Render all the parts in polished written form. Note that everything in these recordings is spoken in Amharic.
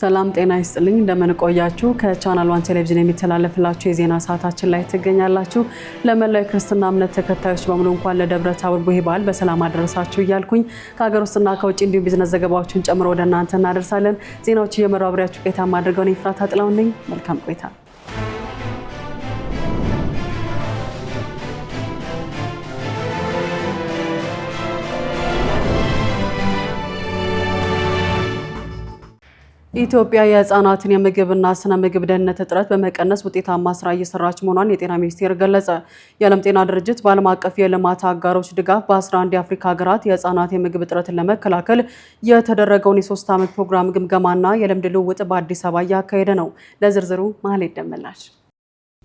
ሰላም ጤና ይስጥልኝ እንደምን ቆያችሁ ከቻናል 1 ቴሌቪዥን የሚተላለፍላችሁ የዜና ሰዓታችን ላይ ትገኛላችሁ ለመላው ክርስትና እምነት ተከታዮች በሙሉ እንኳን ለደብረ ታቦር ቡሄ በዓል በሰላም አደረሳችሁ እያልኩኝ ከሀገር ውስጥና ከውጭ እንዲሁም ቢዝነስ ዘገባዎችን ጨምሮ ወደ እናንተ እናደርሳለን ዜናዎች እየመራው አብሬያችሁ ቆይታ ማድረገው ነው ይፍራት አጥላው ነኝ መልካም ቆይታ ኢትዮጵያ የህፃናትን የምግብና ስነ ምግብ ደህንነት እጥረት በመቀነስ ውጤታማ ስራ እየሰራች መሆኗን የጤና ሚኒስቴር ገለጸ። የዓለም ጤና ድርጅት በዓለም አቀፍ የልማት አጋሮች ድጋፍ በ11 የአፍሪካ ሀገራት የህፃናት የምግብ እጥረትን ለመከላከል የተደረገውን የ3 ዓመት ፕሮግራም ግምገማና የልምድ ልውውጥ በአዲስ አበባ እያካሄደ ነው። ለዝርዝሩ መሀሌት ደመላሽ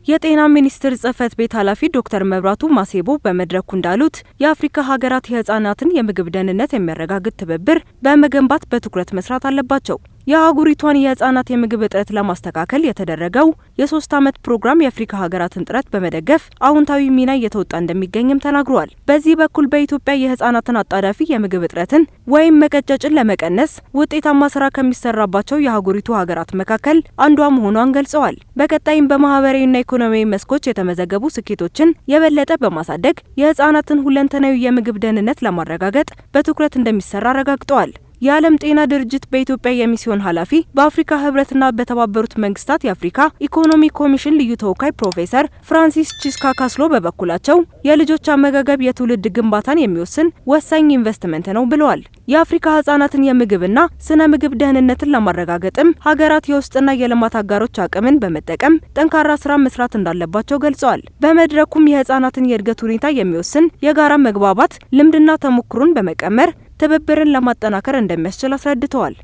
የጤና ሚኒስቴር ጽሕፈት ቤት ኃላፊ ዶክተር መብራቱ ማሴቦ በመድረኩ እንዳሉት የአፍሪካ ሀገራት የህፃናትን የምግብ ደህንነት የሚያረጋግጥ ትብብር በመገንባት በትኩረት መስራት አለባቸው። የአህጉሪቷን የህፃናት የምግብ እጥረት ለማስተካከል የተደረገው የ3 ዓመት ፕሮግራም የአፍሪካ ሀገራትን ጥረት በመደገፍ አዎንታዊ ሚና እየተወጣ እንደሚገኝም ተናግረዋል። በዚህ በኩል በኢትዮጵያ የህፃናትን አጣዳፊ የምግብ እጥረትን ወይም መቀጨጭን ለመቀነስ ውጤታማ ስራ ከሚሰራባቸው የአህጉሪቱ ሀገራት መካከል አንዷ መሆኗን ገልጸዋል። በቀጣይም በማህበራዊና ኢኮኖሚያዊ መስኮች የተመዘገቡ ስኬቶችን የበለጠ በማሳደግ የህፃናትን ሁለንተናዊ የምግብ ደህንነት ለማረጋገጥ በትኩረት እንደሚሰራ አረጋግጠዋል። የዓለም ጤና ድርጅት በኢትዮጵያ የሚስዮን ኃላፊ በአፍሪካ ህብረትና በተባበሩት መንግስታት የአፍሪካ ኢኮኖሚ ኮሚሽን ልዩ ተወካይ ፕሮፌሰር ፍራንሲስ ቺስካካስሎ በበኩላቸው የልጆች አመጋገብ የትውልድ ግንባታን የሚወስን ወሳኝ ኢንቨስትመንት ነው ብለዋል። የአፍሪካ ህጻናትን የምግብና ስነ ምግብ ደህንነትን ለማረጋገጥም ሀገራት የውስጥና የልማት አጋሮች አቅምን በመጠቀም ጠንካራ ስራ መስራት እንዳለባቸው ገልጸዋል። በመድረኩም የህጻናትን የእድገት ሁኔታ የሚወስን የጋራ መግባባት ልምድና ተሞክሮን በመቀመር ትብብርን ለማጠናከር እንደሚያስችል አስረድተዋል።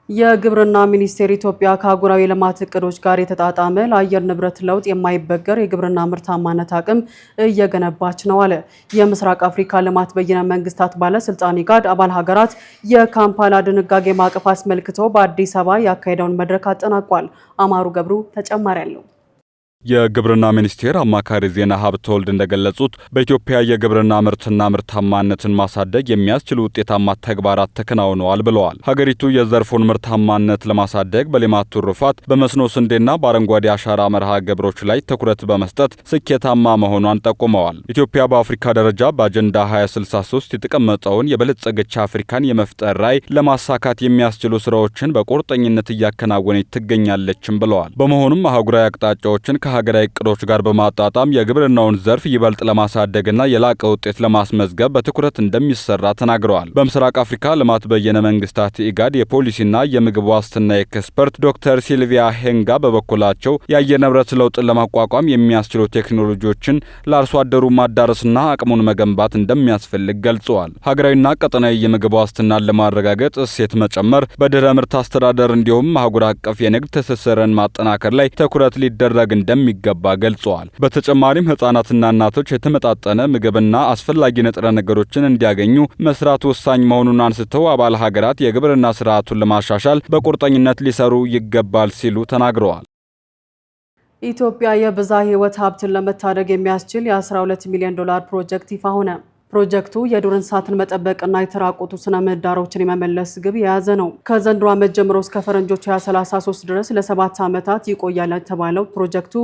የግብርና ሚኒስቴር ኢትዮጵያ ከአህጉራዊ ልማት እቅዶች ጋር የተጣጣመ ለአየር ንብረት ለውጥ የማይበገር የግብርና ምርታማነት አቅም እየገነባች ነው አለ። የምስራቅ አፍሪካ ልማት በይነ መንግስታት ባለስልጣን ኢጋድ አባል ሀገራት የካምፓላ ድንጋጌ ማዕቀፍ አስመልክቶ በአዲስ አበባ ያካሄደውን መድረክ አጠናቋል። አማሩ ገብሩ ተጨማሪ አለው። የግብርና ሚኒስቴር አማካሪ ዜና ሀብተወልድ እንደገለጹት በኢትዮጵያ የግብርና ምርትና ምርታማነትን ማሳደግ የሚያስችሉ ውጤታማ ተግባራት ተከናውነዋል ብለዋል። ሀገሪቱ የዘርፉን ምርታማነት ለማሳደግ በሌማት ትሩፋት፣ በመስኖ ስንዴና በአረንጓዴ አሻራ መርሃ ግብሮች ላይ ትኩረት በመስጠት ስኬታማ መሆኗን ጠቁመዋል። ኢትዮጵያ በአፍሪካ ደረጃ በአጀንዳ 2063 የተቀመጠውን የበለጸገች አፍሪካን የመፍጠር ራዕይ ለማሳካት የሚያስችሉ ስራዎችን በቁርጠኝነት እያከናወነች ትገኛለችም ብለዋል። በመሆኑም አህጉራዊ አቅጣጫዎችን ሀገራዊ እቅዶች ጋር በማጣጣም የግብርናውን ዘርፍ ይበልጥ ለማሳደግና የላቀ ውጤት ለማስመዝገብ በትኩረት እንደሚሰራ ተናግረዋል። በምስራቅ አፍሪካ ልማት በየነ መንግስታት ኢጋድ የፖሊሲና የምግብ ዋስትና ኤክስፐርት ዶክተር ሲልቪያ ሄንጋ በበኩላቸው የአየር ንብረት ለውጥን ለማቋቋም የሚያስችሉ ቴክኖሎጂዎችን ለአርሶ አደሩ ማዳረስና አቅሙን መገንባት እንደሚያስፈልግ ገልጸዋል። ሀገራዊና ቀጠናዊ የምግብ ዋስትናን ለማረጋገጥ እሴት መጨመር፣ በድህረ ምርት አስተዳደር እንዲሁም አህጉር አቀፍ የንግድ ትስስርን ማጠናከር ላይ ትኩረት ሊደረግ እንደሚገባ ገልጸዋል። በተጨማሪም ህጻናትና እናቶች የተመጣጠነ ምግብና አስፈላጊ ንጥረ ነገሮችን እንዲያገኙ መስራት ወሳኝ መሆኑን አንስተው አባል ሀገራት የግብርና ስርዓቱን ለማሻሻል በቁርጠኝነት ሊሰሩ ይገባል ሲሉ ተናግረዋል። ኢትዮጵያ የብዝሃ ህይወት ሀብትን ለመታደግ የሚያስችል የ12 ሚሊዮን ዶላር ፕሮጀክት ይፋ ሆነ። ፕሮጀክቱ የዱር እንስሳትን መጠበቅና የተራቆቱ ስነ ምህዳሮችን የመመለስ ግብ የያዘ ነው። ከዘንድሮ ዓመት ጀምሮ እስከ ፈረንጆች 2033 ድረስ ለ7 ዓመታት ይቆያል የተባለው ፕሮጀክቱ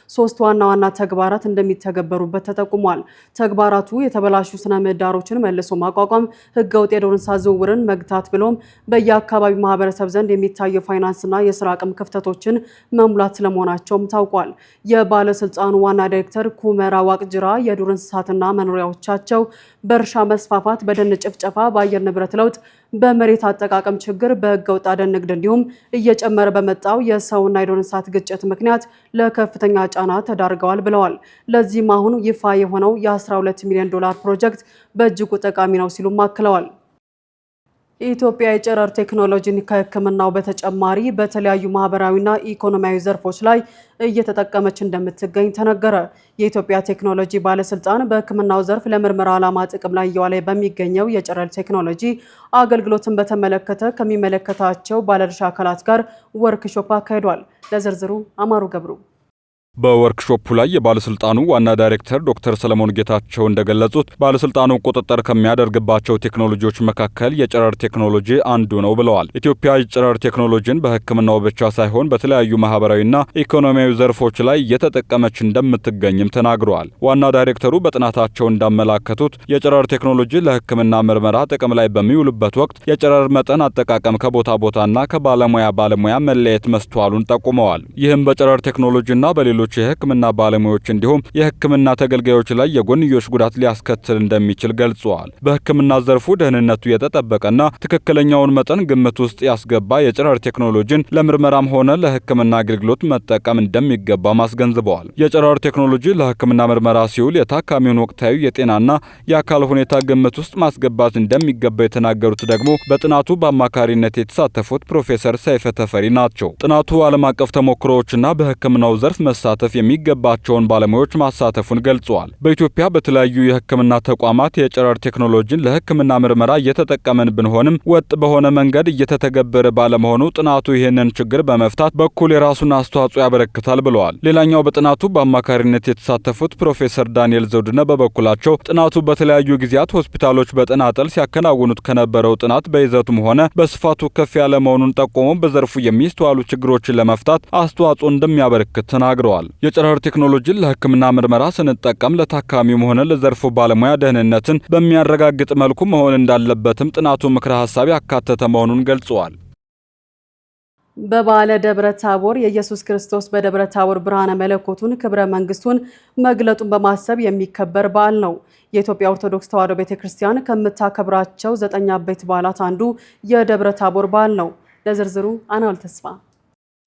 3 ዋና ዋና ተግባራት እንደሚተገበሩበት ተጠቁሟል። ተግባራቱ የተበላሹ ስነ ምህዳሮችን መልሶ ማቋቋም፣ ህገወጥ የዱር እንስሳት ዝውውርን መግታት ብሎም በየአካባቢው ማህበረሰብ ዘንድ የሚታዩ ፋይናንስና የስራ አቅም ክፍተቶችን መሙላት ስለመሆናቸውም ታውቋል። የባለስልጣኑ ዋና ዳይሬክተር ኩመራ ዋቅጅራ የዱር እንስሳትና መኖሪያዎቻቸው በእርሻ መስፋፋት፣ በደን ጭፍጨፋ፣ በአየር ንብረት ለውጥ፣ በመሬት አጠቃቀም ችግር፣ በህገወጥ አደን ንግድ እንዲሁም እየጨመረ በመጣው የሰውና የዱር እንስሳት ግጭት ምክንያት ለከፍተኛ ጫና ተዳርገዋል ብለዋል። ለዚህም አሁን ይፋ የሆነው የ12 ሚሊዮን ዶላር ፕሮጀክት በእጅጉ ጠቃሚ ነው ሲሉም አክለዋል። ኢትዮጵያ የጨረር ቴክኖሎጂን ከሕክምናው በተጨማሪ በተለያዩ ማህበራዊና ኢኮኖሚያዊ ዘርፎች ላይ እየተጠቀመች እንደምትገኝ ተነገረ። የኢትዮጵያ ቴክኖሎጂ ባለስልጣን በሕክምናው ዘርፍ ለምርመራ ዓላማ ጥቅም ላይ እየዋለ በሚገኘው የጨረር ቴክኖሎጂ አገልግሎትን በተመለከተ ከሚመለከታቸው ባለድርሻ አካላት ጋር ወርክሾፕ አካሂዷል። ለዝርዝሩ አማሩ ገብሩ በወርክሾፑ ላይ የባለስልጣኑ ዋና ዳይሬክተር ዶክተር ሰለሞን ጌታቸው እንደገለጹት ባለስልጣኑ ቁጥጥር ከሚያደርግባቸው ቴክኖሎጂዎች መካከል የጨረር ቴክኖሎጂ አንዱ ነው ብለዋል። ኢትዮጵያ የጨረር ቴክኖሎጂን በሕክምናው ብቻ ሳይሆን በተለያዩ ማህበራዊና ኢኮኖሚያዊ ዘርፎች ላይ እየተጠቀመች እንደምትገኝም ተናግረዋል። ዋና ዳይሬክተሩ በጥናታቸው እንዳመላከቱት የጨረር ቴክኖሎጂ ለሕክምና ምርመራ ጥቅም ላይ በሚውልበት ወቅት የጨረር መጠን አጠቃቀም ከቦታ ቦታና ከባለሙያ መለየት መስተዋሉን ጠቁመዋል። ይህም በጨረር ቴክኖሎጂና በሌሎች የሕክምና ባለሙያዎች እንዲሁም የሕክምና ተገልጋዮች ላይ የጎንዮሽ ጉዳት ሊያስከትል እንደሚችል ገልጸዋል። በሕክምና ዘርፉ ደህንነቱ የተጠበቀና ትክክለኛውን መጠን ግምት ውስጥ ያስገባ የጨረር ቴክኖሎጂን ለምርመራም ሆነ ለሕክምና አገልግሎት መጠቀም እንደሚገባ አስገንዝበዋል። የጨረር ቴክኖሎጂ ለሕክምና ምርመራ ሲውል የታካሚውን ወቅታዊ የጤናና የአካል ሁኔታ ግምት ውስጥ ማስገባት እንደሚገባ የተናገሩት ደግሞ በጥናቱ በአማካሪነት የተሳተፉት ፕሮፌሰር ሰይፈ ተፈሪ ናቸው። ጥናቱ ዓለም አቀፍ ተሞክሮዎችና በሕክምናው ዘርፍ መሳተፍ የሚገባቸውን ባለሙያዎች ማሳተፉን ገልጸዋል። በኢትዮጵያ በተለያዩ የሕክምና ተቋማት የጨረር ቴክኖሎጂን ለሕክምና ምርመራ እየተጠቀመን ብንሆንም ወጥ በሆነ መንገድ እየተተገበረ ባለመሆኑ ጥናቱ ይህንን ችግር በመፍታት በኩል የራሱን አስተዋጽኦ ያበረክታል ብለዋል። ሌላኛው በጥናቱ በአማካሪነት የተሳተፉት ፕሮፌሰር ዳንኤል ዘውድነ በበኩላቸው ጥናቱ በተለያዩ ጊዜያት ሆስፒታሎች በተናጠል ሲያከናውኑት ከነበረው ጥናት በይዘቱም ሆነ በስፋቱ ከፍ ያለ መሆኑን ጠቆሞ በዘርፉ የሚስተዋሉ ችግሮችን ለመፍታት አስተዋጽኦ እንደሚያበረክት ተናግረዋል። የጨረር ቴክኖሎጂን ለሕክምና ምርመራ ስንጠቀም ለታካሚውም ሆነ ለዘርፉ ባለሙያ ደህንነትን በሚያረጋግጥ መልኩ መሆን እንዳለበትም ጥናቱ ምክረ ሐሳብ ያካተተ መሆኑን ገልጸዋል። በበዓለ ደብረ ታቦር የኢየሱስ ክርስቶስ በደብረ ታቦር ብርሃነ መለኮቱን ክብረ መንግስቱን መግለጡን በማሰብ የሚከበር በዓል ነው። የኢትዮጵያ ኦርቶዶክስ ተዋሕዶ ቤተክርስቲያን ከምታከብራቸው 9 አበይት በዓላት አንዱ የደብረ ታቦር በዓል ነው። ለዝርዝሩ አናውል ተስፋ።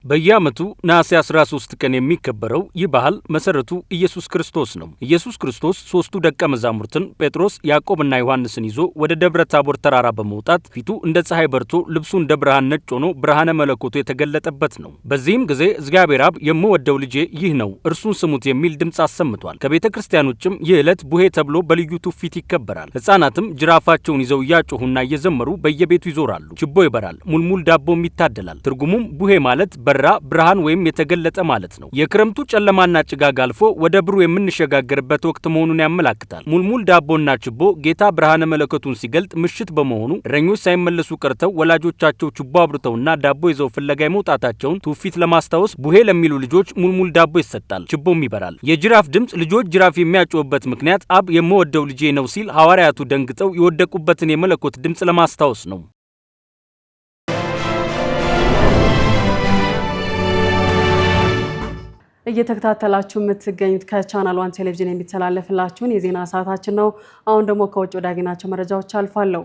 በየዓመቱ ነሐሴ 13 ቀን የሚከበረው ይህ ባህል መሰረቱ ኢየሱስ ክርስቶስ ነው። ኢየሱስ ክርስቶስ 3ቱ ደቀ መዛሙርትን ጴጥሮስ፣ ያዕቆብና ዮሐንስን ይዞ ወደ ደብረ ታቦር ተራራ በመውጣት ፊቱ እንደ ፀሐይ በርቶ ልብሱ እንደ ብርሃን ነጭ ሆኖ ብርሃነ መለኮቱ የተገለጠበት ነው። በዚህም ጊዜ እግዚአብሔር አብ የምወደው ልጄ ይህ ነው እርሱን ስሙት የሚል ድምፅ አሰምቷል። ከቤተ ክርስቲያን ውጭም ይህ ዕለት ቡሄ ተብሎ በልዩ ትውፊት ይከበራል። ሕፃናትም ጅራፋቸውን ይዘው እያጮሁና እየዘመሩ በየቤቱ ይዞራሉ። ችቦ ይበራል፣ ሙልሙል ዳቦም ይታደላል። ትርጉሙም ቡሄ ማለት በራ ብርሃን ወይም የተገለጠ ማለት ነው። የክረምቱ ጨለማና ጭጋግ አልፎ ወደ ብሩ የምንሸጋገርበት ወቅት መሆኑን ያመላክታል። ሙልሙል ዳቦና ችቦ ጌታ ብርሃነ መለኮቱን ሲገልጥ ምሽት በመሆኑ እረኞች ሳይመለሱ ቀርተው ወላጆቻቸው ችቦ አብርተውና ዳቦ ይዘው ፍለጋ የመውጣታቸውን ትውፊት ለማስታወስ ቡሄ ለሚሉ ልጆች ሙልሙል ዳቦ ይሰጣል፣ ችቦም ይበራል። የጅራፍ ድምፅ ልጆች ጅራፍ የሚያጮህበት ምክንያት አብ የምወደው ልጄ ነው ሲል ሐዋርያቱ ደንግጠው የወደቁበትን የመለኮት ድምፅ ለማስታወስ ነው። እየተከታተላችሁ የምትገኙት ከቻናል 1 ቴሌቪዥን የሚተላለፍላችሁን የዜና ሰዓታችን ነው። አሁን ደግሞ ከውጭ ወዳገኛቸው መረጃዎች አልፋለሁ።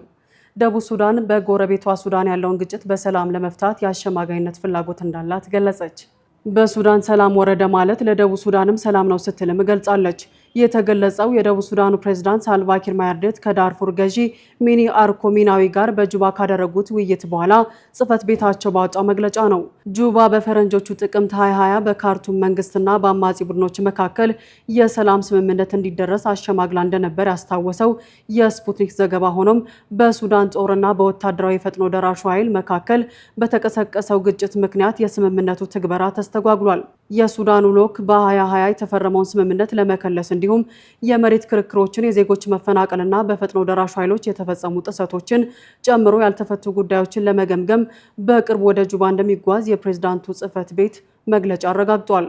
ደቡብ ሱዳን በጎረቤቷ ሱዳን ያለውን ግጭት በሰላም ለመፍታት የአሸማጋይነት ፍላጎት እንዳላት ገለጸች። በሱዳን ሰላም ወረደ ማለት ለደቡብ ሱዳንም ሰላም ነው ስትልም ገልጻለች። የተገለጸው የደቡብ ሱዳኑ ፕሬዝዳንት ሳልቫኪር ማያርዲት ከዳርፉር ገዢ ሚኒ አርኮ ሚናዊ ጋር በጁባ ካደረጉት ውይይት በኋላ ጽህፈት ቤታቸው ባወጣው መግለጫ ነው። ጁባ በፈረንጆቹ ጥቅምት 2020 በካርቱም መንግስትና በአማጺ ቡድኖች መካከል የሰላም ስምምነት እንዲደረስ አሸማግላ እንደነበር ያስታወሰው የስፑትኒክ ዘገባ ሆኖም በሱዳን ጦርና በወታደራዊ ፈጥኖ ደራሹ ኃይል መካከል በተቀሰቀሰው ግጭት ምክንያት የስምምነቱ ትግበራ ተስተጓጉሏል። የሱዳኑ ሎክ በ2020 የተፈረመውን ስምምነት ለመከለስ እንዲሁም የመሬት ክርክሮችን፣ የዜጎች መፈናቀልና በፈጥኖ ደራሹ ኃይሎች የተፈጸሙ ጥሰቶችን ጨምሮ ያልተፈቱ ጉዳዮችን ለመገምገም በቅርብ ወደ ጁባ እንደሚጓዝ የፕሬዝዳንቱ ጽህፈት ቤት መግለጫ አረጋግጧል።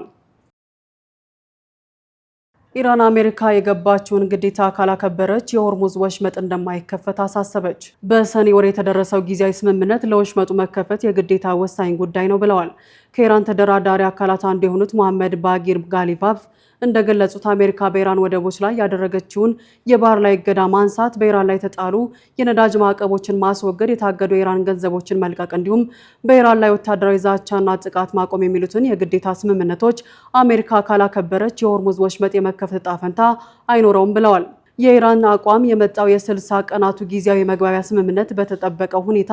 ኢራን አሜሪካ የገባችውን ግዴታ ካላከበረች የሆርሙዝ ወሽመጥ እንደማይከፈት አሳሰበች። በሰኔ ወር የተደረሰው ጊዜያዊ ስምምነት ለወሽመጡ መከፈት የግዴታ ወሳኝ ጉዳይ ነው ብለዋል። ከኢራን ተደራዳሪ አካላት አንዱ የሆኑት መሐመድ ባጊር ጋሊቫቭ እንደገለጹት አሜሪካ በኢራን ወደቦች ላይ ያደረገችውን የባህር ላይ እገዳ ማንሳት፣ በኢራን ላይ የተጣሉ የነዳጅ ማዕቀቦችን ማስወገድ፣ የታገዱ የኢራን ገንዘቦችን መልቀቅ እንዲሁም በኢራን ላይ ወታደራዊ ዛቻና ጥቃት ማቆም የሚሉትን የግዴታ ስምምነቶች አሜሪካ ካላከበረች የሆርሙዝ ወሽመጥ የመከፈት ዕጣ ፈንታ አይኖረውም ብለዋል። የኢራን አቋም የመጣው የ60 ቀናቱ ጊዜያዊ መግባቢያ ስምምነት በተጠበቀው ሁኔታ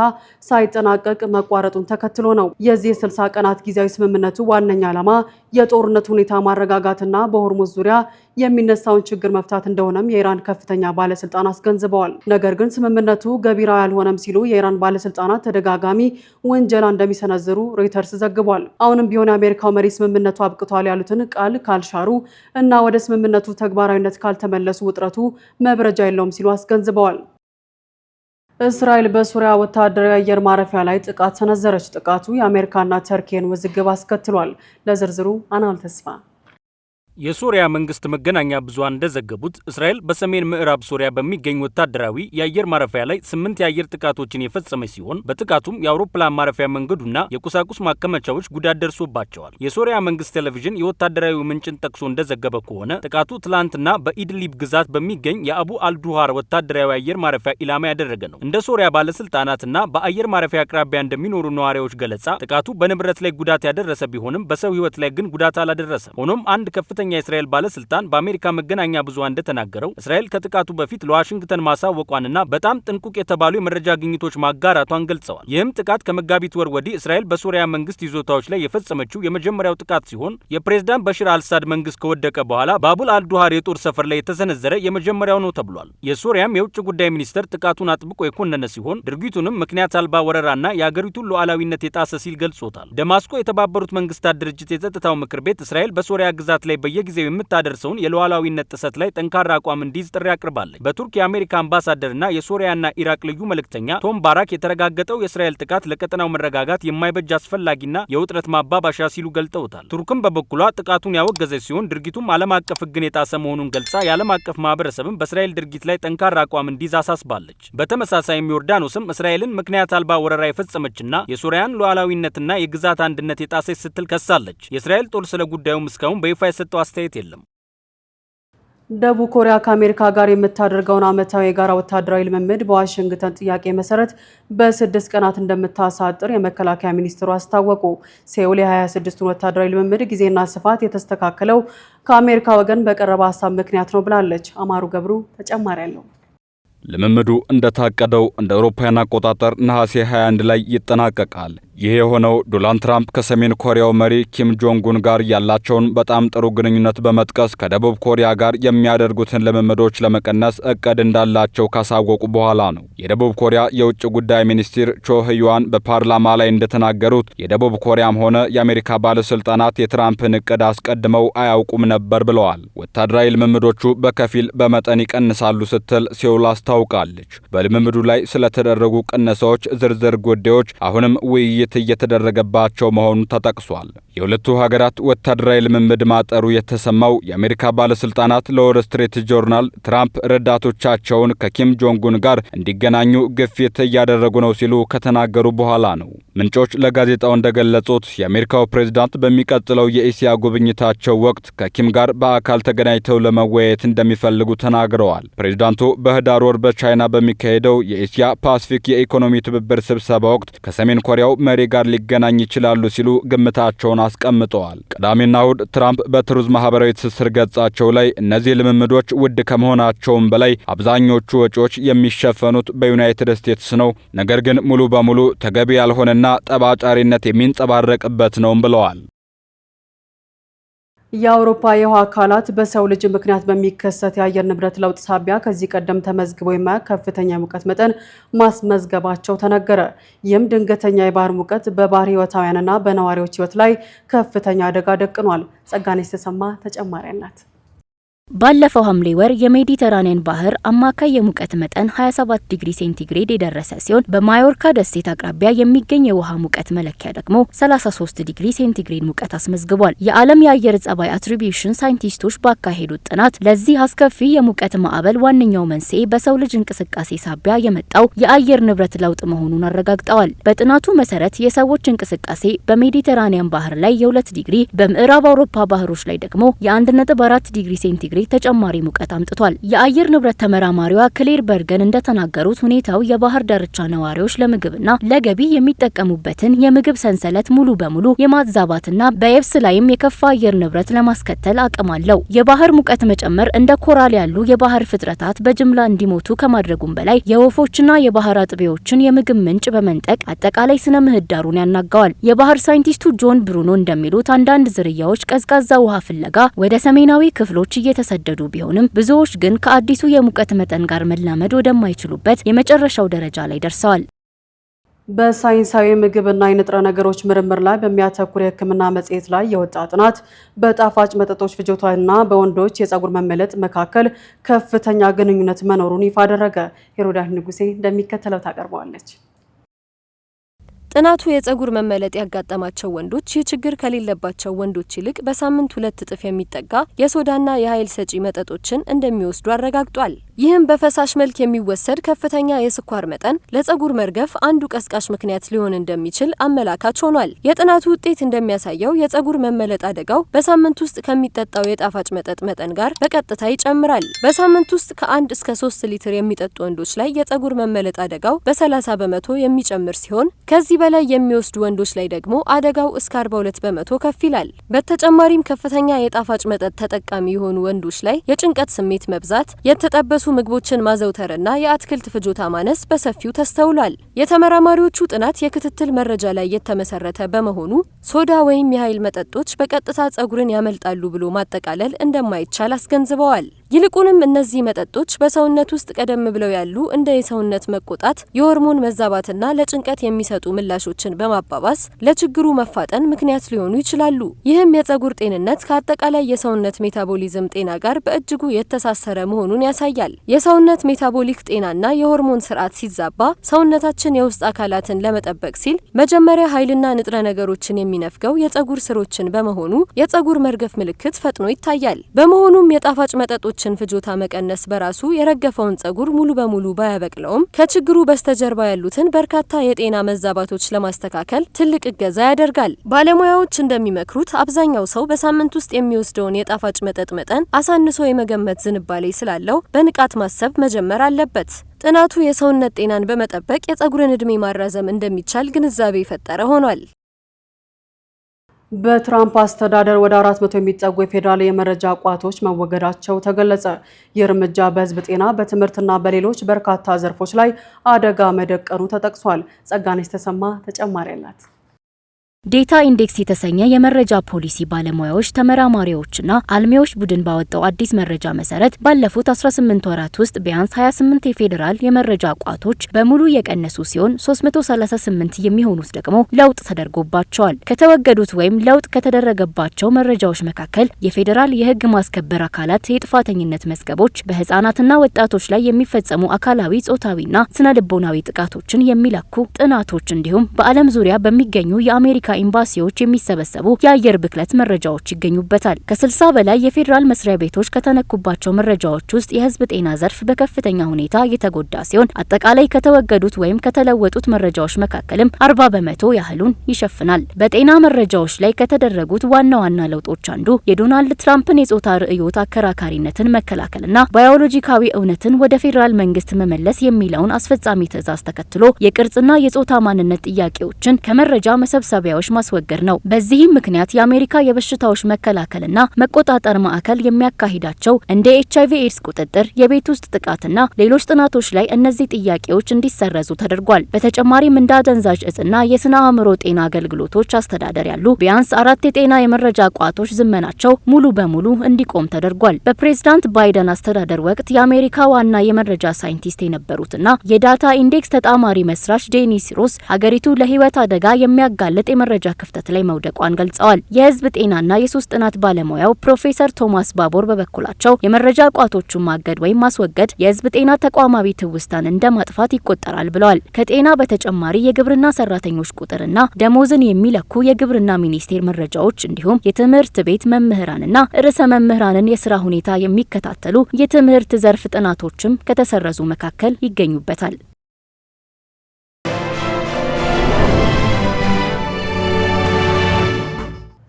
ሳይጠናቀቅ መቋረጡን ተከትሎ ነው። የዚህ የ60 ቀናት ጊዜያዊ ስምምነቱ ዋነኛ ዓላማ የጦርነት ሁኔታ ማረጋጋትና በሆርሙዝ ዙሪያ የሚነሳውን ችግር መፍታት እንደሆነም የኢራን ከፍተኛ ባለስልጣን አስገንዝበዋል። ነገር ግን ስምምነቱ ገቢራዊ አልሆነም ሲሉ የኢራን ባለስልጣናት ተደጋጋሚ ወንጀላ እንደሚሰነዝሩ ሮይተርስ ዘግቧል። አሁንም ቢሆን የአሜሪካው መሪ ስምምነቱ አብቅቷል ያሉትን ቃል ካልሻሩ እና ወደ ስምምነቱ ተግባራዊነት ካልተመለሱ ውጥረቱ መብረጃ የለውም ሲሉ አስገንዝበዋል። እስራኤል በሱሪያ ወታደራዊ አየር ማረፊያ ላይ ጥቃት ሰነዘረች። ጥቃቱ የአሜሪካና ተርኪን ውዝግብ አስከትሏል። ለዝርዝሩ አናል ተስፋ። የሶሪያ መንግስት መገናኛ ብዙሃን እንደዘገቡት እስራኤል በሰሜን ምዕራብ ሶሪያ በሚገኝ ወታደራዊ የአየር ማረፊያ ላይ 8 የአየር ጥቃቶችን የፈጸመች ሲሆን በጥቃቱም የአውሮፕላን ማረፊያ መንገዱና የቁሳቁስ ማከማቻዎች ጉዳት ደርሶባቸዋል። የሶሪያ መንግስት ቴሌቪዥን የወታደራዊ ምንጭን ጠቅሶ እንደዘገበ ከሆነ ጥቃቱ ትላንትና በኢድሊብ ግዛት በሚገኝ የአቡ አልዱሃር ወታደራዊ አየር ማረፊያ ኢላማ ያደረገ ነው። እንደ ሶሪያ ባለስልጣናትና በአየር ማረፊያ አቅራቢያ እንደሚኖሩ ነዋሪዎች ገለጻ ጥቃቱ በንብረት ላይ ጉዳት ያደረሰ ቢሆንም በሰው ህይወት ላይ ግን ጉዳት አላደረሰም። ሆኖም አንድ ከፍተኛ የእስራኤል ባለስልጣን በአሜሪካ መገናኛ ብዙሃን እንደተናገረው እስራኤል ከጥቃቱ በፊት ለዋሽንግተን ማሳወቋንና በጣም ጥንቁቅ የተባሉ የመረጃ ግኝቶች ማጋራቷን ገልጸዋል። ይህም ጥቃት ከመጋቢት ወር ወዲህ እስራኤል በሶሪያ መንግስት ይዞታዎች ላይ የፈጸመችው የመጀመሪያው ጥቃት ሲሆን የፕሬዝዳንት በሽር አልሳድ መንግስት ከወደቀ በኋላ በአቡል አልዱሃር የጦር ሰፈር ላይ የተሰነዘረ የመጀመሪያው ነው ተብሏል። የሶሪያም የውጭ ጉዳይ ሚኒስተር ጥቃቱን አጥብቆ የኮነነ ሲሆን ድርጊቱንም ምክንያት አልባ ወረራና የአገሪቱን ሉዓላዊነት የጣሰ ሲል ገልጾታል። ደማስቆ የተባበሩት መንግስታት ድርጅት የጸጥታው ምክር ቤት እስራኤል በሶሪያ ግዛት ላይ በየጊዜው የምታደርሰውን የሉዓላዊነት ጥሰት ላይ ጠንካራ አቋም እንዲይዝ ጥሪ አቅርባለች። በቱርክ የአሜሪካ አምባሳደርና የሶሪያና ኢራቅ ልዩ መልእክተኛ ቶም ባራክ የተረጋገጠው የእስራኤል ጥቃት ለቀጠናው መረጋጋት የማይበጅ አስፈላጊና የውጥረት ማባባሻ ሲሉ ገልጠውታል። ቱርክም በበኩሏ ጥቃቱን ያወገዘች ሲሆን ድርጊቱም ዓለም አቀፍ ሕግን የጣሰ መሆኑን ገልጻ የዓለም አቀፍ ማህበረሰብም በእስራኤል ድርጊት ላይ ጠንካራ አቋም እንዲይዝ አሳስባለች። በተመሳሳይም ዮርዳኖስም እስራኤልን ምክንያት አልባ ወረራ የፈጸመችና የሶሪያን ሉዓላዊነትና የግዛት አንድነት የጣሰች ስትል ከሳለች። የእስራኤል ጦር ስለ ጉዳዩም እስካሁን በይፋ የሰጠው አስተያየት የለም። ደቡብ ኮሪያ ከአሜሪካ ጋር የምታደርገውን ዓመታዊ የጋራ ወታደራዊ ልምምድ በዋሽንግተን ጥያቄ መሰረት በ6 ቀናት እንደምታሳጥር የመከላከያ ሚኒስትሩ አስታወቁ። ሴኡል የ26ቱን ወታደራዊ ልምምድ ጊዜና ስፋት የተስተካከለው ከአሜሪካ ወገን በቀረበ ሀሳብ ምክንያት ነው ብላለች። አማሩ ገብሩ ተጨማሪ አለው። ልምምዱ እንደታቀደው እንደ አውሮፓውያን አቆጣጠር ነሐሴ 21 ላይ ይጠናቀቃል። ይህ የሆነው ዶናልድ ትራምፕ ከሰሜን ኮሪያው መሪ ኪም ጆንጉን ጋር ያላቸውን በጣም ጥሩ ግንኙነት በመጥቀስ ከደቡብ ኮሪያ ጋር የሚያደርጉትን ልምምዶች ለመቀነስ እቅድ እንዳላቸው ካሳወቁ በኋላ ነው። የደቡብ ኮሪያ የውጭ ጉዳይ ሚኒስትር ቾ ህዩዋን በፓርላማ ላይ እንደተናገሩት የደቡብ ኮሪያም ሆነ የአሜሪካ ባለስልጣናት የትራምፕን እቅድ አስቀድመው አያውቁም ነበር ብለዋል። ወታደራዊ ልምምዶቹ በከፊል በመጠን ይቀንሳሉ ስትል ሴኡል አስታውቃለች። በልምምዱ ላይ ስለተደረጉ ቅነሳዎች ዝርዝር ጉዳዮች አሁንም ውይይት እየተደረገባቸው መሆኑ ተጠቅሷል። የሁለቱ ሀገራት ወታደራዊ ልምምድ ማጠሩ የተሰማው የአሜሪካ ባለስልጣናት ለዎል ስትሪት ጆርናል ትራምፕ ረዳቶቻቸውን ከኪም ጆንጉን ጋር እንዲገናኙ ግፊት እያደረጉ ነው ሲሉ ከተናገሩ በኋላ ነው። ምንጮች ለጋዜጣው እንደገለጹት የአሜሪካው ፕሬዝዳንት በሚቀጥለው የእስያ ጉብኝታቸው ወቅት ከኪም ጋር በአካል ተገናኝተው ለመወያየት እንደሚፈልጉ ተናግረዋል። ፕሬዝዳንቱ በህዳር ወር በቻይና በሚካሄደው የእስያ ፓሲፊክ የኢኮኖሚ ትብብር ስብሰባ ወቅት ከሰሜን ኮሪያው መሪ ጋር ሊገናኝ ይችላሉ ሲሉ ግምታቸውን አስቀምጠዋል። ቅዳሜና እሁድ ትራምፕ በትሩዝ ማህበራዊ ትስስር ገጻቸው ላይ እነዚህ ልምምዶች ውድ ከመሆናቸውም በላይ አብዛኞቹ ወጪዎች የሚሸፈኑት በዩናይትድ ስቴትስ ነው፣ ነገር ግን ሙሉ በሙሉ ተገቢ ያልሆነና ጠባጫሪነት የሚንጸባረቅበት ነው ብለዋል። የአውሮፓ የውሃ አካላት በሰው ልጅ ምክንያት በሚከሰት የአየር ንብረት ለውጥ ሳቢያ ከዚህ ቀደም ተመዝግቦ የማያውቅ ከፍተኛ የሙቀት መጠን ማስመዝገባቸው ተነገረ። ይህም ድንገተኛ የባህር ሙቀት በባህር ሕይወታውያንና በነዋሪዎች ሕይወት ላይ ከፍተኛ አደጋ ደቅኗል። ጸጋነሽ ተሰማ ተጨማሪ አላት። ባለፈው ሐምሌ ወር የሜዲተራኒያን ባህር አማካይ የሙቀት መጠን 27 ዲግሪ ሴንቲግሬድ የደረሰ ሲሆን በማዮርካ ደሴት አቅራቢያ የሚገኝ የውሃ ሙቀት መለኪያ ደግሞ 33 ዲግሪ ሴንቲግሬድ ሙቀት አስመዝግቧል። የዓለም የአየር ጸባይ አትሪቢዩሽን ሳይንቲስቶች ባካሄዱት ጥናት ለዚህ አስከፊ የሙቀት ማዕበል ዋነኛው መንስኤ በሰው ልጅ እንቅስቃሴ ሳቢያ የመጣው የአየር ንብረት ለውጥ መሆኑን አረጋግጠዋል። በጥናቱ መሰረት የሰዎች እንቅስቃሴ በሜዲተራኒያን ባህር ላይ የ2 ዲግሪ፣ በምዕራብ አውሮፓ ባህሮች ላይ ደግሞ የ1.4 ዲግሪ ሴንቲግሬድ ተጨማሪ ሙቀት አምጥቷል። የአየር ንብረት ተመራማሪዋ ክሌር በርገን እንደተናገሩት ሁኔታው የባህር ዳርቻ ነዋሪዎች ለምግብና ለገቢ የሚጠቀሙበትን የምግብ ሰንሰለት ሙሉ በሙሉ የማዛባትና በየብስ ላይም የከፋ አየር ንብረት ለማስከተል አቅም አለው። የባህር ሙቀት መጨመር እንደ ኮራል ያሉ የባህር ፍጥረታት በጅምላ እንዲሞቱ ከማድረጉም በላይ የወፎችና የባህር አጥቢዎችን የምግብ ምንጭ በመንጠቅ አጠቃላይ ስነ ምህዳሩን ያናጋዋል። የባህር ሳይንቲስቱ ጆን ብሩኖ እንደሚሉት አንዳንድ ዝርያዎች ቀዝቃዛ ውሃ ፍለጋ ወደ ሰሜናዊ ክፍሎች የተሰደዱ ቢሆንም ብዙዎች ግን ከአዲሱ የሙቀት መጠን ጋር መላመድ ወደማይችሉበት የመጨረሻው ደረጃ ላይ ደርሰዋል። በሳይንሳዊ ምግብና የንጥረ ነገሮች ምርምር ላይ በሚያተኩር የሕክምና መጽሔት ላይ የወጣ ጥናት በጣፋጭ መጠጦች ፍጆታና በወንዶች የፀጉር መመለጥ መካከል ከፍተኛ ግንኙነት መኖሩን ይፋ አደረገ። ሄሮዳስ ንጉሴ እንደሚከተለው ታቀርበዋለች። ጥናቱ የፀጉር መመለጥ ያጋጠማቸው ወንዶች ይህ ችግር ከሌለባቸው ወንዶች ይልቅ በሳምንት 2 እጥፍ የሚጠጋ የሶዳና የኃይል ሰጪ መጠጦችን እንደሚወስዱ አረጋግጧል። ይህም በፈሳሽ መልክ የሚወሰድ ከፍተኛ የስኳር መጠን ለፀጉር መርገፍ አንዱ ቀስቃሽ ምክንያት ሊሆን እንደሚችል አመላካች ሆኗል። የጥናቱ ውጤት እንደሚያሳየው የፀጉር መመለጥ አደጋው በሳምንት ውስጥ ከሚጠጣው የጣፋጭ መጠጥ መጠን ጋር በቀጥታ ይጨምራል። በሳምንት ውስጥ ከ1 እስከ 3 ሊትር የሚጠጡ ወንዶች ላይ የፀጉር መመለጥ አደጋው በ30 በመቶ የሚጨምር ሲሆን ከዚህ በላይ የሚወስዱ ወንዶች ላይ ደግሞ አደጋው እስከ 42 በመቶ ከፍ ይላል። በተጨማሪም ከፍተኛ የጣፋጭ መጠጥ ተጠቃሚ የሆኑ ወንዶች ላይ የጭንቀት ስሜት መብዛት፣ የተጠበሱ ምግቦችን ማዘውተርና የአትክልት ፍጆታ ማነስ በሰፊው ተስተውሏል። የተመራማሪዎቹ ጥናት የክትትል መረጃ ላይ የተመሰረተ በመሆኑ ሶዳ ወይም የኃይል መጠጦች በቀጥታ ፀጉርን ያመልጣሉ ብሎ ማጠቃለል እንደማይቻል አስገንዝበዋል። ይልቁንም እነዚህ መጠጦች በሰውነት ውስጥ ቀደም ብለው ያሉ እንደ የሰውነት መቆጣት፣ የሆርሞን መዛባትና ለጭንቀት የሚሰጡ ምላሾችን በማባባስ ለችግሩ መፋጠን ምክንያት ሊሆኑ ይችላሉ። ይህም የፀጉር ጤንነት ከአጠቃላይ የሰውነት ሜታቦሊዝም ጤና ጋር በእጅጉ የተሳሰረ መሆኑን ያሳያል። የሰውነት ሜታቦሊክ ጤናና የሆርሞን ስርዓት ሲዛባ ሰውነታችን የውስጥ አካላትን ለመጠበቅ ሲል መጀመሪያ ኃይልና ንጥረ ነገሮችን የሚነፍገው የፀጉር ስሮችን በመሆኑ የፀጉር መርገፍ ምልክት ፈጥኖ ይታያል። በመሆኑም የጣፋጭ መጠጦችን ፍጆታ መቀነስ በራሱ የረገፈውን ፀጉር ሙሉ በሙሉ ባያበቅለውም ከችግሩ በስተጀርባ ያሉትን በርካታ የጤና መዛባቶች ለማስተካከል ትልቅ እገዛ ያደርጋል። ባለሙያዎች እንደሚመክሩት አብዛኛው ሰው በሳምንት ውስጥ የሚወስደውን የጣፋጭ መጠጥ መጠን አሳንሶ የመገመት ዝንባሌ ስላለው በንቃት ማሰብ መጀመር አለበት። ጥናቱ የሰውነት ጤናን በመጠበቅ የፀጉርን ዕድሜ ማራዘም እንደሚቻል ግንዛቤ የፈጠረ ሆኗል። በትራምፕ አስተዳደር ወደ 400 የሚጠጉ የፌዴራል የመረጃ ቋቶች መወገዳቸው ተገለጸ። ይህ እርምጃ በሕዝብ ጤና፣ በትምህርትና በሌሎች በርካታ ዘርፎች ላይ አደጋ መደቀኑ ተጠቅሷል። ጸጋነሽ ተሰማ ተጨማሪ አላት። ዴታ ኢንዴክስ የተሰኘ የመረጃ ፖሊሲ ባለሙያዎች ተመራማሪዎችና አልሚዎች ቡድን ባወጣው አዲስ መረጃ መሰረት ባለፉት 18 ወራት ውስጥ ቢያንስ 28 የፌዴራል የመረጃ ቋቶች በሙሉ የቀነሱ ሲሆን 338 የሚሆኑት ደግሞ ለውጥ ተደርጎባቸዋል። ከተወገዱት ወይም ለውጥ ከተደረገባቸው መረጃዎች መካከል የፌዴራል የሕግ ማስከበር አካላት የጥፋተኝነት መዝገቦች፣ በህፃናትና ወጣቶች ላይ የሚፈጸሙ አካላዊ፣ ጾታዊና ስነ ልቦናዊ ጥቃቶችን የሚለኩ ጥናቶች እንዲሁም በዓለም ዙሪያ በሚገኙ የአሜሪካ ኤምባሲዎች የሚሰበሰቡ የአየር ብክለት መረጃዎች ይገኙበታል። ከ60 በላይ የፌዴራል መስሪያ ቤቶች ከተነኩባቸው መረጃዎች ውስጥ የህዝብ ጤና ዘርፍ በከፍተኛ ሁኔታ የተጎዳ ሲሆን አጠቃላይ ከተወገዱት ወይም ከተለወጡት መረጃዎች መካከልም 40 በመቶ ያህሉን ይሸፍናል። በጤና መረጃዎች ላይ ከተደረጉት ዋና ዋና ለውጦች አንዱ የዶናልድ ትራምፕን የጾታ ርዕዮት አከራካሪነትን መከላከልና ባዮሎጂካዊ እውነትን ወደ ፌዴራል መንግስት መመለስ የሚለውን አስፈጻሚ ትዕዛዝ ተከትሎ የቅርጽና የጾታ ማንነት ጥያቄዎችን ከመረጃ መሰብሰቢያዎች ማስወገድ ነው። በዚህም ምክንያት የአሜሪካ የበሽታዎች መከላከልና መቆጣጠር ማዕከል የሚያካሂዳቸው እንደ HIV ኤድስ ቁጥጥር፣ የቤት ውስጥ ጥቃትና ሌሎች ጥናቶች ላይ እነዚህ ጥያቄዎች እንዲሰረዙ ተደርጓል። በተጨማሪም እንደ አደንዛዥ እጽና የስነ አእምሮ ጤና አገልግሎቶች አስተዳደር ያሉ ቢያንስ 4 የጤና የመረጃ ቋቶች ዝመናቸው ሙሉ በሙሉ እንዲቆም ተደርጓል። በፕሬዝዳንት ባይደን አስተዳደር ወቅት የአሜሪካ ዋና የመረጃ ሳይንቲስት የነበሩትና የዳታ ኢንዴክስ ተጣማሪ መስራች ዴኒስ ሮስ ሀገሪቱ ለህይወት አደጋ የሚያጋልጥ የመረጃ ክፍተት ላይ መውደቋን ገልጸዋል። የህዝብ ጤናና የሱስ ጥናት ባለሙያው ፕሮፌሰር ቶማስ ባቦር በበኩላቸው የመረጃ ቋቶቹን ማገድ ወይም ማስወገድ የህዝብ ጤና ተቋማዊ ትውስታን እንደ ማጥፋት ይቆጠራል ብለዋል። ከጤና በተጨማሪ የግብርና ሰራተኞች ቁጥርና ደሞዝን የሚለኩ የግብርና ሚኒስቴር መረጃዎች እንዲሁም የትምህርት ቤት መምህራንና ርዕሰ መምህራንን የስራ ሁኔታ የሚከታተሉ የትምህርት ዘርፍ ጥናቶችም ከተሰረዙ መካከል ይገኙበታል።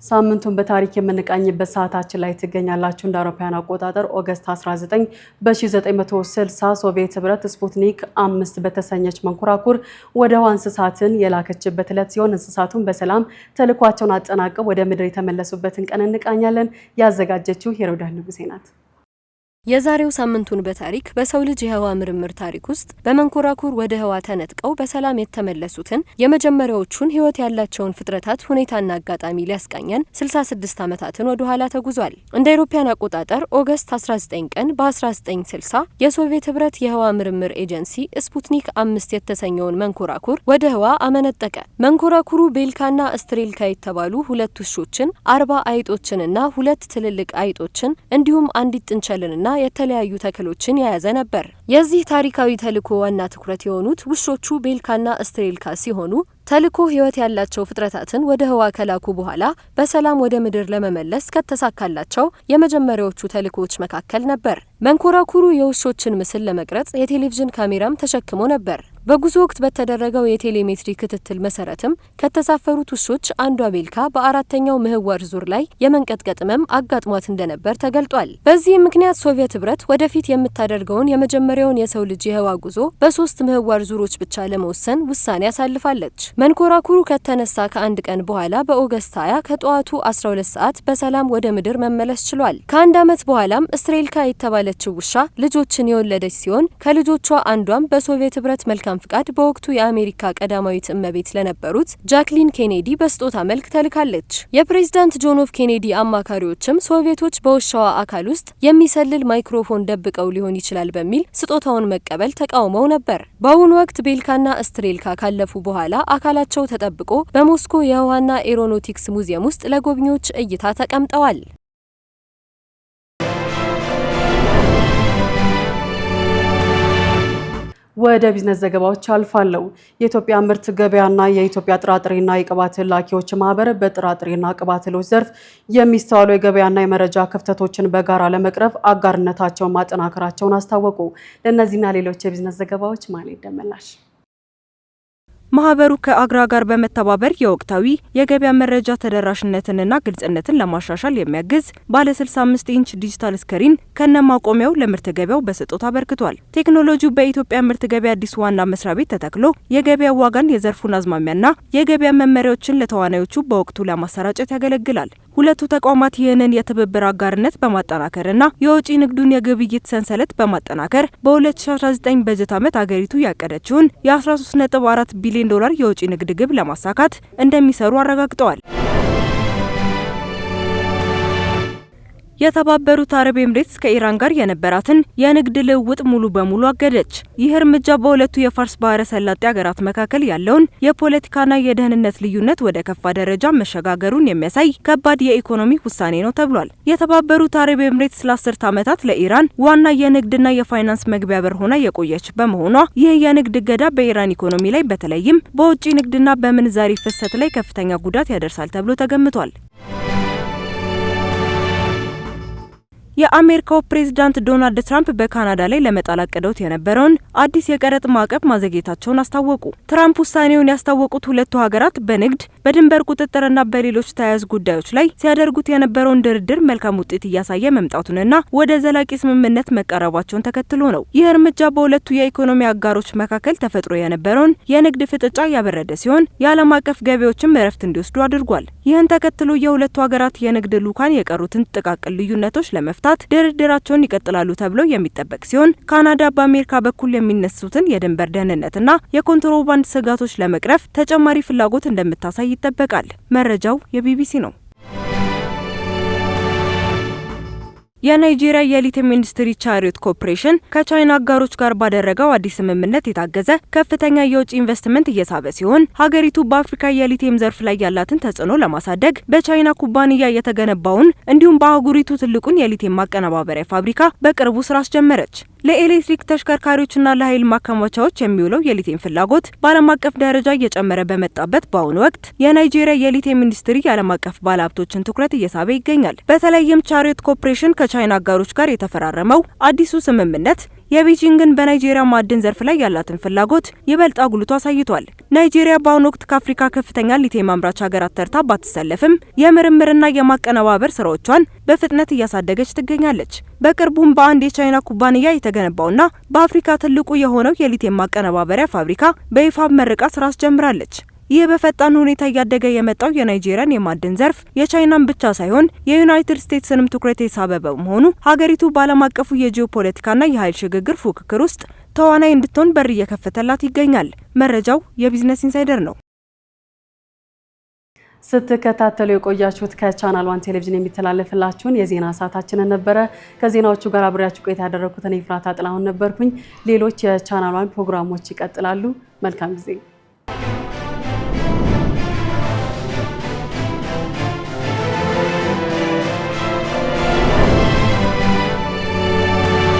ሳምንቱን በታሪክ የምንቃኝበት ሰዓታችን ላይ ትገኛላችሁ። እንደ አውሮፓውያን አቆጣጠር ኦገስት 19 በ1960 ሶቪየት ህብረት ስፑትኒክ 5 በተሰኘች መንኮራኩር ወደ ህዋ እንስሳትን የላከችበት ዕለት ሲሆን እንስሳቱን በሰላም ተልኳቸውን አጠናቀው ወደ ምድር የተመለሱበትን ቀን እንቃኛለን። ያዘጋጀችው ሄሮዳስ ንጉሴ ናት። የዛሬው ሳምንቱን በታሪክ በሰው ልጅ የህዋ ምርምር ታሪክ ውስጥ በመንኮራኩር ወደ ህዋ ተነጥቀው በሰላም የተመለሱትን የመጀመሪያዎቹን ህይወት ያላቸውን ፍጥረታት ሁኔታና አጋጣሚ ሊያስቃኘን 66 ዓመታትን ወደ ኋላ ተጉዟል። እንደ አውሮፓውያን አቆጣጠር ኦገስት 19 ቀን በ1960 የሶቪየት ህብረት የህዋ ምርምር ኤጀንሲ ስፑትኒክ 5 የተሰኘውን መንኮራኩር ወደ ህዋ አመነጠቀ። መንኮራኩሩ ቤልካና ስትሬልካ የተባሉ ሁለት ውሾችን፣ 40 አይጦችንና ሁለት ትልልቅ አይጦችን እንዲሁም አንዲት ጥንቸልንና የተለያዩ ተክሎችን የያዘ ነበር። የዚህ ታሪካዊ ተልዕኮ ዋና ትኩረት የሆኑት ውሾቹ ቤልካና ስትሬልካ ሲሆኑ ተልዕኮ ህይወት ያላቸው ፍጥረታትን ወደ ህዋ ከላኩ በኋላ በሰላም ወደ ምድር ለመመለስ ከተሳካላቸው የመጀመሪያዎቹ ተልዕኮዎች መካከል ነበር። መንኮራኩሩ የውሾችን ምስል ለመቅረጽ የቴሌቪዥን ካሜራም ተሸክሞ ነበር። በጉዞ ወቅት በተደረገው የቴሌሜትሪ ክትትል መሰረትም ከተሳፈሩት ውሾች አንዷ ቤልካ በአራተኛው ምህዋር ዙር ላይ የመንቀጥቀጥ ህመም አጋጥሟት እንደነበር ተገልጧል። በዚህም ምክንያት ሶቪየት ህብረት ወደፊት የምታደርገውን የመጀመሪያውን የሰው ልጅ የህዋ ጉዞ በ3 ምህዋር ዙሮች ብቻ ለመወሰን ውሳኔ አሳልፋለች። መንኮራኩሩ ከተነሳ ከአንድ ቀን በኋላ በኦገስት 20 ከጠዋቱ 12 ሰዓት በሰላም ወደ ምድር መመለስ ችሏል። ከአንድ ዓመት በኋላም ስትሬልካ የተባለችው ውሻ ልጆችን የወለደች ሲሆን ከልጆቿ አንዷም በሶቪየት ህብረት መልካም ፍቃድ በወቅቱ የአሜሪካ ቀዳማዊት እመቤት ለነበሩት ጃክሊን ኬኔዲ በስጦታ መልክ ተልካለች። የፕሬዝዳንት ጆን ኤፍ ኬኔዲ አማካሪዎችም ሶቪየቶች በውሻዋ አካል ውስጥ የሚሰልል ማይክሮፎን ደብቀው ሊሆን ይችላል በሚል ስጦታውን መቀበል ተቃውመው ነበር። በአሁኑ ወቅት ቤልካና ስትሬልካ ካለፉ በኋላ አካላቸው ተጠብቆ በሞስኮ የህዋና ኤሮኖቲክስ ሙዚየም ውስጥ ለጎብኚዎች እይታ ተቀምጠዋል። ወደ ቢዝነስ ዘገባዎች አልፋለሁ። የኢትዮጵያ ምርት ገበያና የኢትዮጵያ ጥራጥሬና የቅባት ላኪዎች ማህበር በጥራጥሬና ቅባት እህሎች ዘርፍ የሚስተዋሉ የገበያና የመረጃ ክፍተቶችን በጋራ ለመቅረፍ አጋርነታቸውን ማጠናከራቸውን አስታወቁ። ለእነዚህና ሌሎች የቢዝነስ ዘገባዎች ማለት ደመላሽ ማህበሩ ከአግራ ጋር በመተባበር የወቅታዊ የገበያ መረጃ ተደራሽነትንና ግልጽነትን ለማሻሻል የሚያግዝ ባለ 65 ኢንች ዲጂታል ስክሪን ከነማቆሚያው ለምርት ገበያው በስጦታ አበርክቷል። ቴክኖሎጂው በኢትዮጵያ ምርት ገበያ አዲስ ዋና መስሪያ ቤት ተተክሎ የገበያ ዋጋን፣ የዘርፉን አዝማሚያና የገበያ መመሪያዎችን ለተዋናዮቹ በወቅቱ ለማሰራጨት ያገለግላል። ሁለቱ ተቋማት ይህንን የትብብር አጋርነት በማጠናከርና የወጪ ንግዱን የግብይት ሰንሰለት በማጠናከር በ2019 በጀት ዓመት አገሪቱ ያቀደችውን የ13.4 ቢሊዮን ዶላር የወጪ ንግድ ግብ ለማሳካት እንደሚሰሩ አረጋግጠዋል። የተባበሩት አረብ ኤምሬትስ ከኢራን ጋር የነበራትን የንግድ ልውውጥ ሙሉ በሙሉ አገደች። ይህ እርምጃ በሁለቱ የፋርስ ባህረ ሰላጤ ሀገራት መካከል ያለውን የፖለቲካና የደህንነት ልዩነት ወደ ከፋ ደረጃ መሸጋገሩን የሚያሳይ ከባድ የኢኮኖሚ ውሳኔ ነው ተብሏል። የተባበሩት አረብ ኤምሬትስ ለ10 ዓመታት ለኢራን ዋና የንግድና የፋይናንስ መግቢያ በር ሆና የቆየች በመሆኗ ይህ የንግድ እገዳ በኢራን ኢኮኖሚ ላይ በተለይም በውጭ ንግድና በምንዛሪ ፍሰት ላይ ከፍተኛ ጉዳት ያደርሳል ተብሎ ተገምቷል። የአሜሪካው ፕሬዝዳንት ዶናልድ ትራምፕ በካናዳ ላይ ለመጣል አቅደውት የነበረውን አዲስ የቀረጥ ማዕቀብ ማዘግየታቸውን አስታወቁ። ትራምፕ ውሳኔውን ያስታወቁት ሁለቱ ሀገራት በንግድ፣ በድንበር ቁጥጥርና በሌሎች ተያያዥ ጉዳዮች ላይ ሲያደርጉት የነበረውን ድርድር መልካም ውጤት እያሳየ መምጣቱንና ወደ ዘላቂ ስምምነት መቃረባቸውን ተከትሎ ነው። ይህ እርምጃ በሁለቱ የኢኮኖሚ አጋሮች መካከል ተፈጥሮ የነበረውን የንግድ ፍጥጫ ያበረደ ሲሆን የዓለም አቀፍ ገበያዎችም እረፍት እንዲወስዱ አድርጓል። ይህን ተከትሎ የሁለቱ ሀገራት የንግድ ልዑካን የቀሩትን ጥቃቅን ልዩነቶች ለመፍታት ድርድራቸውን ይቀጥላሉ ተብሎ የሚጠበቅ ሲሆን ካናዳ በአሜሪካ በኩል የሚነሱትን የድንበር ደህንነትና የኮንትሮባንድ ስጋቶች ለመቅረፍ ተጨማሪ ፍላጎት እንደምታሳይ ይጠበቃል። መረጃው የቢቢሲ ነው። የናይጄሪያ የሊቲየም ኢንዱስትሪ ቻሪዮት ኮርፖሬሽን ከቻይና አጋሮች ጋር ባደረገው አዲስ ስምምነት የታገዘ ከፍተኛ የውጭ ኢንቨስትመንት እየሳበ ሲሆን ሀገሪቱ በአፍሪካ የሊቲየም ዘርፍ ላይ ያላትን ተጽዕኖ ለማሳደግ በቻይና ኩባንያ የተገነባውን እንዲሁም በአህጉሪቱ ትልቁን የሊቲየም ማቀነባበሪያ ፋብሪካ በቅርቡ ስራ አስጀመረች። ለኤሌክትሪክ ተሽከርካሪዎችና ለኃይል ማከማቻዎች የሚውለው የሊቲየም ፍላጎት በዓለም አቀፍ ደረጃ እየጨመረ በመጣበት በአሁኑ ወቅት የናይጄሪያ የሊቲየም ኢንዱስትሪ የዓለም አቀፍ ባለሀብቶችን ትኩረት እየሳበ ይገኛል። በተለይም ቻሪዮት ኮርፖሬሽን ከቻይና አጋሮች ጋር የተፈራረመው አዲሱ ስምምነት የቤጂንግን በናይጄሪያ ማዕድን ዘርፍ ላይ ያላትን ፍላጎት ይበልጥ አጉልቶ አሳይቷል። ናይጄሪያ በአሁኑ ወቅት ከአፍሪካ ከፍተኛ ሊቲየም አምራች ሀገራት ተርታ ባትሰለፍም የምርምርና የማቀነባበር ስራዎቿን በፍጥነት እያሳደገች ትገኛለች። በቅርቡም በአንድ የቻይና ኩባንያ የተገነባውና በአፍሪካ ትልቁ የሆነው የሊቲየም ማቀነባበሪያ ፋብሪካ በይፋ መርቃ ስራ አስጀምራለች። ይህ በፈጣን ሁኔታ እያደገ የመጣው የናይጄሪያን የማዕድን ዘርፍ የቻይናን ብቻ ሳይሆን የዩናይትድ ስቴትስንም ትኩረት የሳበ በመሆኑ ሀገሪቱ በዓለም አቀፉ የጂኦፖለቲካና የኃይል ሽግግር ፉክክር ውስጥ ተዋናይ እንድትሆን በር እየከፈተላት ይገኛል። መረጃው የቢዝነስ ኢንሳይደር ነው። ስትከታተሉ የቆያችሁት ከቻናል 1 ቴሌቪዥን የሚተላለፍላችሁን የዜና ሰዓታችንን ነበረ። ከዜናዎቹ ጋር አብሬያችሁ ቆይታ ያደረኩት እኔ ፍራታ ጥላሁን ነበርኩኝ። ሌሎች የቻናል 1 ፕሮግራሞች ይቀጥላሉ። መልካም ጊዜ